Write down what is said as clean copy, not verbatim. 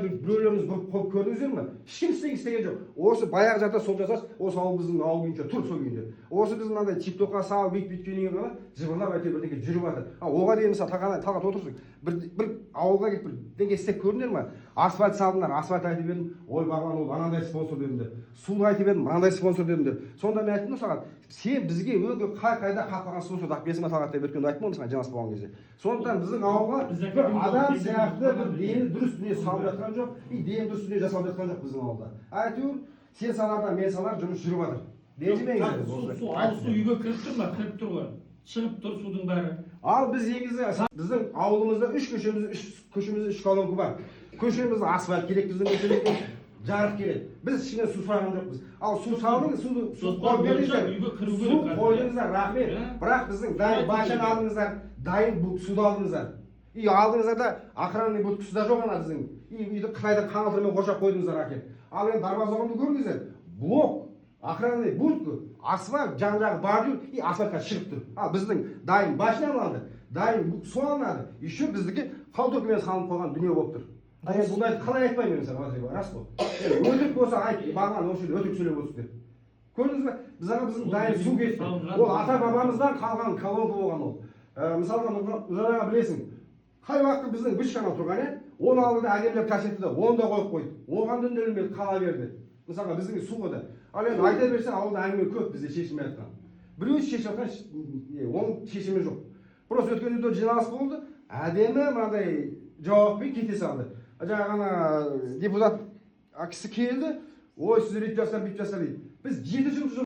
біреулеріңіз болып көрдіңіздер ме? Ешкім істеген жоқ. Осы баяғы жақта сол жасас, осы ауыл біздің ауыл күйінше тұр сол күйінде. Осы біз мынандай тиктокқа салып бүйтіп ғана жыбырлап әйтеуір бірдеңе жүріп жатыр. Оған дейін мысалы талғат отырсың. Бір ауылға кетіп бірдеңе істеп көрдіңдер ме? Асфальт салдыңдар, асфальт айтып едім, ой бағлан ол анандай спонсор дедіңдер. Су айтып едім, мынандай спонсор дедіңдер. Сонда мен айттым саған, сен бізге өңге қайда қалған спонсорды алып берсің талғат деп өткенде айттым саған жиналыс болған кезде. Сондықтан біздің ауылға бір адам сияқты бір дені дұрыс дүние салып жатқан жоқ, дені дұрыс дүние жасалып жатқан жоқ біздің ауылда. Әйтеуір сен салардан мен салар жұмыс жүріп жатыр. Су үйге кіріп тұр ма? Кіріп тұр ғой. Шығып тұр судың бәрі. Ал біз негізі біздің ауылымызда үш көшемізде үш колонка бар. Көшемізде асфальт керек, біздің көшемізде жарық керек. Біз ішінен су сұраған жоқпыз. Ал су салдыңыз, су қойып бердіңіздер. Су қойдыңыздар, рахмет. Бірақ біздің дайын башаны алдыңыздар, дайын суды алдыңыздар. Үй алдыңыздар да охранный будкасы да жоқ ана біздің. Үйді Қытайда қаңылтырмен қоршап қойдыңыздар әкеп. Ал енді дарбазағымды көрдіңіздер. Блок, охранный будка, асфальт жан-жағы бар жүр, асфальтқа шығып тұр. Ал біздің дайын башня алынды, дайын су алынады. Еще біздікі халтуркамен салынып қойған дүние болып тұр. Бұндайды қалай айтпаймын мен саған, рас қой. Өтірік болса айт, бағлан осы жерде өтірік сөйлеп отырсыз деп. Көрдіңіз бе? Біздің дайын су кетті. Ол ата бабамыздан қалған колонка болған ол. Мысалға Нұржан білесің, қай уақытта біздің вышканы тұрған, оны алды да әдемілеп тасетті да, оны да қойып қойды. Оған да үнделмей қала берді. Мысалға біздің суға да. Ал енді айта берсе ауылда әңгіме көп бізде шешілмей жатқан. Біреу шешіп жатқан, оның шешімі жоқ. Просто өткен үйде жиналыс болды, әдемі мынандай жауаппен кете салды. Жаңа депутат кісі келді, ой сіздер өйтіп жасар, бүйтіп жасар дейді. Біз 7 жыл